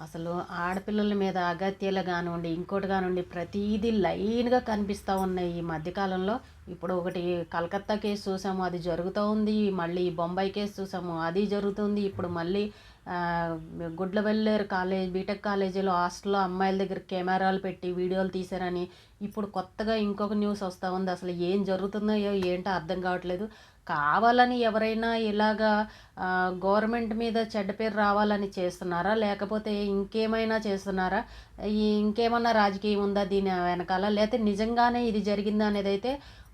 అసలు ఆడపిల్లల మీద అగత్యాలు కానివ్వండి, ఇంకోటి కానివ్వండి, ప్రతీదీ లైన్‌గా కనిపిస్తా ఉన్నాయి ఈ మధ్యకాలంలో. ఇప్పుడు ఒకటి కలకత్తా కేసు చూసాము, అది జరుగుతూ ఉంది. మళ్ళీ బొంబాయి కేసు చూసాము, అది జరుగుతుంది. ఇప్పుడు మళ్ళీ ఆహ్, గుడ్లవల్లేరు కాలేజ్ బీటెక్ కాలేజీలో హాస్టల్‌లో అమ్మాయిల దగ్గర కెమెరాలు పెట్టి వీడియోలు తీశారని ఇప్పుడు కొత్తగా ఇంకొక న్యూస్ వస్తూ ఉంది. అసలు ఏం జరుగుతున్నాయో ఏంటో అర్థం కావట్లేదు. కావాలని ఎవరైనా ఇలాగా గవర్నమెంట్ మీద చెడ్డ పేరు రావాలని చేస్తున్నారా? లేకపోతే ఇంకేమైనా చేస్తున్నారా? ఇంకేమన్నా రాజకీయం ఉందా దీని వెనకాల? లేతే నిజంగానే ఇది జరిగిందా అనేదైతే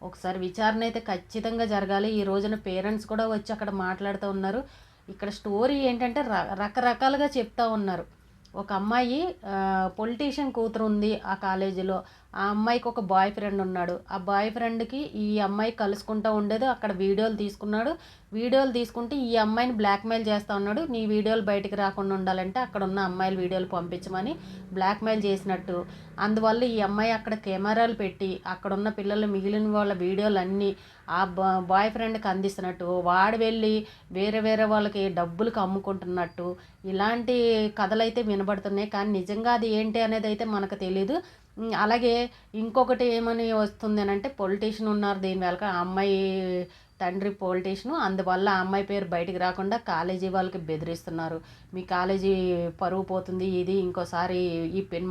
ఒకసారి విచారణ అయితే ఖచ్చితంగా జరగాలి. ఈ రోజున పేరెంట్స్ కూడా వచ్చి అక్కడ మాట్లాడుతూ ఉన్నారు. ఇక్కడ స్టోరీ ఏంటంటే రకరకాలుగా చెప్తా ఉన్నారు. ఒక అమ్మాయి పొలిటీషియన్ కూతురు ఉంది ఆ కాలేజీలో. ఆ అమ్మాయికి ఒక బాయ్ ఫ్రెండ్ ఉన్నాడు. ఆ బాయ్ ఫ్రెండ్కి ఈ అమ్మాయి కలుసుకుంటూ ఉండేది. అక్కడ వీడియోలు తీసుకున్నాడు. వీడియోలు తీసుకుంటే ఈ అమ్మాయిని బ్లాక్మెయిల్ చేస్తూ ఉన్నాడు. నీ వీడియోలు బయటికి రాకుండా ఉండాలంటే అక్కడ ఉన్న అమ్మాయిల వీడియోలు పంపించమని బ్లాక్మెయిల్ చేసినట్టు. అందువల్ల ఈ అమ్మాయి అక్కడ కెమెరాలు పెట్టి అక్కడ ఉన్న పిల్లలు మిగిలిన వాళ్ళ వీడియోలన్నీ ఆ బాయ్ ఫ్రెండ్కి అందిస్తున్నట్టు, వాడు వెళ్ళి వేరే వేరే వాళ్ళకి డబ్బులకు అమ్ముకుంటున్నట్టు ఇలాంటి కథలైతే వినబడుతున్నాయి. కానీ నిజంగా అది ఏంటి అనేది అయితే మనకు తెలీదు. అలాగే ఇంకొకటి ఏమని వస్తుంది అని అంటే, పొలిటీషియన్ ఉన్నారు దీని వెనక. ఆ అమ్మాయి తండ్రి పొలిటీషియను, అందువల్ల ఆ అమ్మాయి పేరు బయటికి రాకుండా కాలేజీ వాళ్ళకి బెదిరిస్తున్నారు. మీ కాలేజీ పరువు పోతుంది, ఇది ఇంకోసారి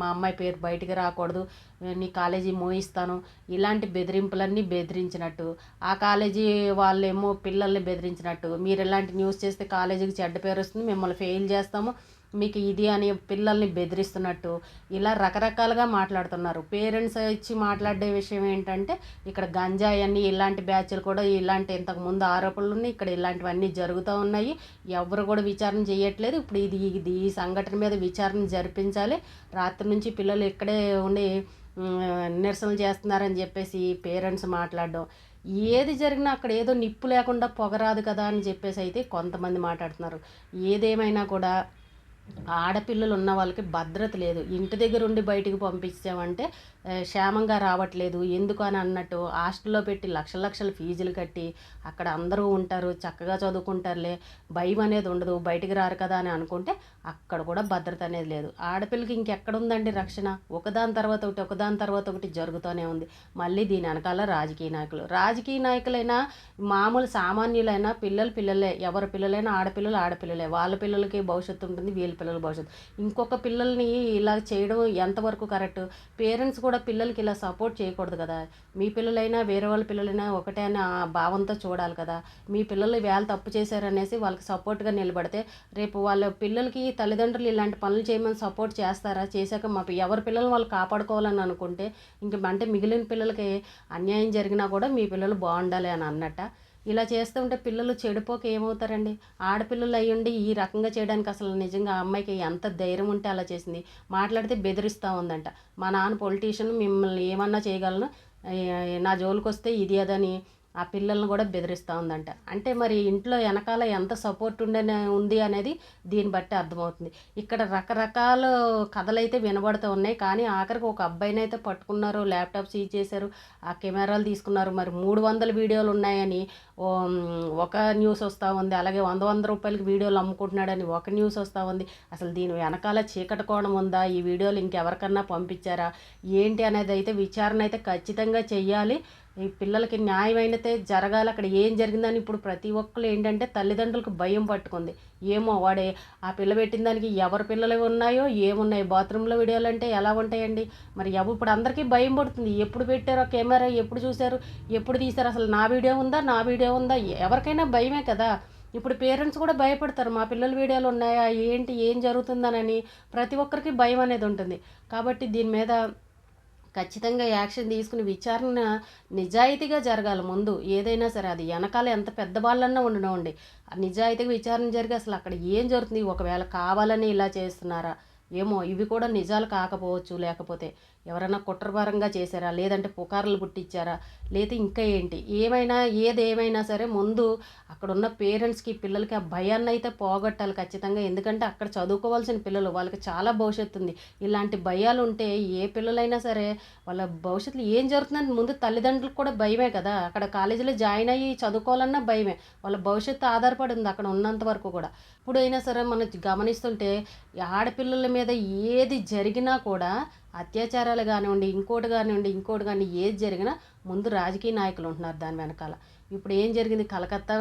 మా అమ్మాయి పేరు బయటికి రాకూడదు, నీ కాలేజీ మోయిస్తాను, ఇలాంటి బెదిరింపులన్నీ బెదిరించినట్టు. ఆ కాలేజీ వాళ్ళేమో పిల్లల్ని బెదిరించినట్టు, మీరు ఇలాంటి న్యూస్ చేస్తే కాలేజీకి చెడ్డ పేరు వస్తుంది, మిమ్మల్ని ఫెయిల్ చేస్తాము, మీకు ఇది అని పిల్లల్ని బెదిరిస్తున్నట్టు ఇలా రకరకాలుగా మాట్లాడుతున్నారు. పేరెంట్స్ ఇచ్చి మాట్లాడే విషయం ఏంటంటే, ఇక్కడ గంజాయి అని ఇలాంటి బ్యాచ్లు కూడా ఇలాంటి ఇంతకుముందు ఆరోపణలు ఉన్నాయి, ఇక్కడ ఇలాంటివన్నీ జరుగుతూ ఉన్నాయి, ఎవరు కూడా విచారణ చేయట్లేదు. ఇప్పుడు ఇది ఈ సంఘటన మీద విచారణ జరిపించాలి, రాత్రి నుంచి పిల్లలు ఇక్కడే ఉండి నిరసనలు చేస్తున్నారని చెప్పేసి పేరెంట్స్ మాట్లాడడం. ఏది జరిగినా అక్కడ ఏదో నిప్పు లేకుండా పొగరాదు కదా అని చెప్పేసి అయితే కొంతమంది మాట్లాడుతున్నారు. ఏదేమైనా కూడా ఆడపిల్లలు ఉన్న వాళ్ళకి భద్రత లేదు. ఇంటి దగ్గర ఉండి బయటికి పంపించామంటే క్షేమంగా రావట్లేదు ఎందుకు అని అన్నట్టు హాస్టల్లో పెట్టి లక్షల లక్షల ఫీజులు కట్టి అక్కడ అందరూ ఉంటారు, చక్కగా చదువుకుంటారులే, భయం అనేది ఉండదు, బయటికి రారు కదా అని అనుకుంటే అక్కడ కూడా భద్రత అనేది లేదు. ఆడపిల్లకి ఇంకెక్కడుందండి రక్షణ? ఒకదాని తర్వాత ఒకటి ఒకదాని తర్వాత ఒకటి జరుగుతూనే ఉంది. మళ్ళీ దీని వెనకాల రాజకీయ నాయకులైనా మామూలు సామాన్యులైనా పిల్లలే, ఎవరి పిల్లలైనా ఆడపిల్లలు ఆడపిల్లలే, వాళ్ళ పిల్లలకి భవిష్యత్తు ఉంటుంది, వీళ్ళ పిల్లల భవిష్యత్తు. ఇంకొక పిల్లల్ని ఇలా చేయడం ఎంతవరకు కరెక్ట్? పేరెంట్స్ కూడా పిల్లలకి ఇలా సపోర్ట్ చేయకూడదు కదా. మీ పిల్లలైనా వేరే వాళ్ళ పిల్లలైనా ఒకటే అనే భావంతో చూడాలి కదా. మీ పిల్లలు వేళ తప్పు చేశారనేసి వాళ్ళకి సపోర్ట్గా నిలబడితే రేపు వాళ్ళ పిల్లలకి తల్లిదండ్రులు ఇలాంటి పనులు చేయమని సపోర్ట్ చేస్తారా? చేశాక ఎవరి పిల్లలు వాళ్ళు కాపాడుకోవాలని అనుకుంటే అంటే మిగిలిన పిల్లలకి అన్యాయం జరిగినా కూడా మీ పిల్లలు బాగుండాలి అని అన్నట్ట. ఇలా చేస్తుంటే పిల్లలు చెడిపోక ఏమవుతారండి? ఆడపిల్లలు అయ్యుండి ఈ రకంగా చేయడానికి అసలు నిజంగా ఆ అమ్మాయికి ఎంత ధైర్యం ఉంటే అలా చేసింది. మాట్లాడితే బెదిరిస్తూ ఉందంట. మా నాన్న పొలిటీషియన్, మిమ్మల్ని ఏమన్నా చేయగలను, నా జోలికొస్తే ఇది అదని ఆ పిల్లల్ని కూడా బెదిరిస్తూ ఉందంట. అంటే మరి ఇంట్లో వెనకాల ఎంత సపోర్ట్ ఉంది అనేది దీన్ని బట్టి అర్థమవుతుంది. ఇక్కడ రకరకాల కథలైతే వినబడుతూ ఉన్నాయి. కానీ ఆఖరికి ఒక అబ్బాయిని అయితే పట్టుకున్నారు, ల్యాప్టాప్ సీజ్ చేశారు, ఆ కెమెరాలు తీసుకున్నారు. మరి 300 వీడియోలు ఉన్నాయని ఒక న్యూస్ వస్తూ ఉంది. అలాగే 100 రూపాయలకి వీడియోలు అమ్ముకుంటున్నాడని ఒక న్యూస్ వస్తూ ఉంది. అసలు దీని వెనకాల చీకటి కోణం ఉందా? ఈ వీడియోలు ఇంకెవరికన్నా పంపించారా ఏంటి అనేది అయితే విచారణ అయితే ఖచ్చితంగా చెయ్యాలి. ఈ పిల్లలకి న్యాయమైనతే జరగాలి. అక్కడ ఏం జరిగిందని ఇప్పుడు ప్రతి ఒక్కరు ఏంటంటే తల్లిదండ్రులకు భయం పట్టుకుంది. ఏమో వాడే ఆ పిల్ల పెట్టిన దానికి ఎవరి పిల్లలు ఉన్నాయో ఏమున్నాయి, బాత్రూంలో వీడియోలు అంటే ఎలా ఉంటాయండి? మరి ఇప్పుడు అందరికీ భయం పడుతుంది. ఎప్పుడు పెట్టారో కెమెరా, ఎప్పుడు చూశారు, ఎప్పుడు తీశారు, అసలు నా వీడియో ఉందా, ఎవరికైనా భయమే కదా. ఇప్పుడు పేరెంట్స్ కూడా భయపడతారు, మా పిల్లల వీడియోలు ఉన్నాయా ఏంటి, ఏం జరుగుతుందనని ప్రతి ఒక్కరికి భయం అనేది ఉంటుంది. కాబట్టి దీని మీద ఖచ్చితంగా యాక్షన్ తీసుకుని విచారణ నిజాయితీగా జరగాలి ముందు. ఏదైనా సరే అది వెనకాల ఎంత పెద్దవాళ్ళన్నా ఉండనివ్వండి, నిజాయితీగా విచారణ జరిగి అసలు అక్కడ ఏం జరుగుతుంది, ఒకవేళ కావాలని ఇలా చేస్తున్నారా ఏమో, ఇవి కూడా నిజాలు కాకపోవచ్చు. లేకపోతే ఎవరైనా కుట్రపరంగా చేశారా, లేదంటే పుకార్లు పుట్టించారా, లేదా ఇంకా ఏంటి, ఏదేమైనా సరే ముందు అక్కడున్న పేరెంట్స్కి పిల్లలకి ఆ భయాన్ని అయితే పోగొట్టాలి ఖచ్చితంగా. ఎందుకంటే అక్కడ చదువుకోవాల్సిన పిల్లలు, వాళ్ళకి చాలా భవిష్యత్తు ఉంది. ఇలాంటి భయాలు ఉంటే ఏ పిల్లలైనా సరే వాళ్ళ భవిష్యత్తులో ఏం జరుగుతుందని ముందు తల్లిదండ్రులకు కూడా భయమే కదా. అక్కడ కాలేజీలో జాయిన్ అయ్యి చదువుకోవాలన్నా భయమే. వాళ్ళ భవిష్యత్తు ఆధారపడి ఉంది అక్కడ ఉన్నంత వరకు కూడా. ఇప్పుడైనా సరే మనం గమనిస్తుంటే ఆడపిల్లల మీద మీద ఏది జరిగినా కూడా అత్యాచారాలు కానివ్వండి, ఇంకోటి కానివ్వండి, ఇంకోటి కానీ ఏది జరిగినా ముందు రాజకీయ నాయకులు ఉంటున్నారు దాని వెనకాల. ఇప్పుడు ఏం జరిగింది, కలకత్తా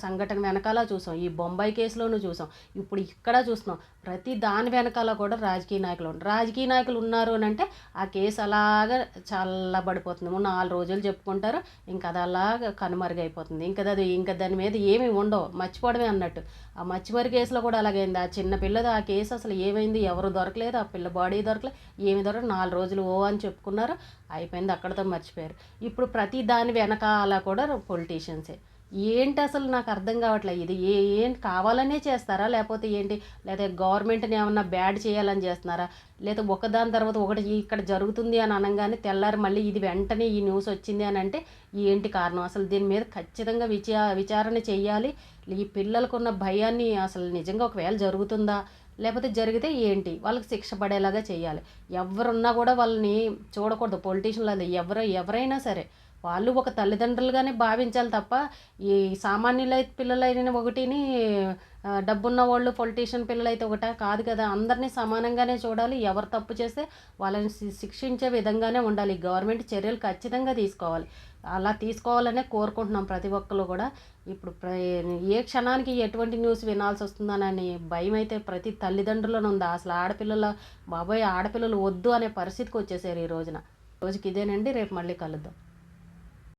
సంఘటన వెనకాల చూసాం, ఈ బొంబాయి కేసులోనూ చూసాం, ఇప్పుడు ఇక్కడ చూస్తున్నాం. ప్రతి దాని వెనకాల కూడా రాజకీయ నాయకులు ఉంటారు. రాజకీయ నాయకులు ఉన్నారు అని అంటే ఆ కేసు అలాగా చల్లబడిపోతుంది. 4 రోజులు చెప్పుకుంటారు, ఇంకా అది అలాగా కనుమరుగైపోతుంది. ఇంకా దాని మీద ఏమీ ఉండవు, మర్చిపోవడమే అన్నట్టు. ఆ మచ్చిమరి కేసులో కూడా అలాగైంది. ఆ చిన్న పిల్లది ఆ కేసు అసలు ఏమైంది, ఎవరు దొరకలేదు, ఆ పిల్ల బాడీ దొరకలేదు, ఏమి దొరకలేదు. 4 రోజులు అని చెప్పుకున్నారు, అయిపోయింది, అక్కడితో మర్చిపోయారు. ఇప్పుడు ప్రతి దాని వెనకాల కూడా పొలిటీషియన్సే. ఏంటి అసలు నాకు అర్థం కావట్లేదు. ఇది ఏంటి, కావాలనే చేస్తారా లేకపోతే ఏంటి, లేదా గవర్నమెంట్ని ఏమన్నా బ్యాడ్ చేయాలని చేస్తున్నారా, లేదా ఒకదాని తర్వాత ఒకటి ఇక్కడ జరుగుతుంది అని అనగానే తెల్లారి మళ్ళీ ఇది వెంటనే ఈ న్యూస్ వచ్చింది అని అంటే ఏంటి కారణం? అసలు దీని మీద ఖచ్చితంగా విచారణ చేయాలి. ఈ పిల్లలకున్న భయాన్ని అసలు నిజంగా ఒకవేళ జరుగుతుందా, లేకపోతే జరిగితే ఏంటి, వాళ్ళకి శిక్ష పడేలాగా చేయాలి. ఎవరున్నా కూడా వాళ్ళని చూడకూడదు. పొలిటీషియన్లు ఎవరైనా సరే వాళ్ళు ఒక తల్లిదండ్రులుగానే భావించాలి తప్ప, ఈ సామాన్యులైతే పిల్లలైన ఒకటిని డబ్బున్న వాళ్ళు పొలిటీషియన్ పిల్లలైతే ఒకటే కాదు కదా. అందరినీ సమానంగానే చూడాలి. ఎవరు తప్పు చేస్తే వాళ్ళని శిక్షించే విధంగానే ఉండాలి. గవర్నమెంట్ చర్యలు ఖచ్చితంగా తీసుకోవాలి. అలా తీసుకోవాలనే కోరుకుంటున్నాం ప్రతి ఒక్కరు కూడా. ఇప్పుడు ఏ క్షణానికి ఎటువంటి న్యూస్ వినాల్సి వస్తుందనని భయం అయితే ప్రతి తల్లిదండ్రులను ఉంది. అసలు బాబోయ్ ఆడపిల్లలు వద్దు అనే పరిస్థితికి వచ్చేసారు ఈ రోజున. రోజుకి ఇదేనండి, రేపు మళ్ళీ కలుద్దాం.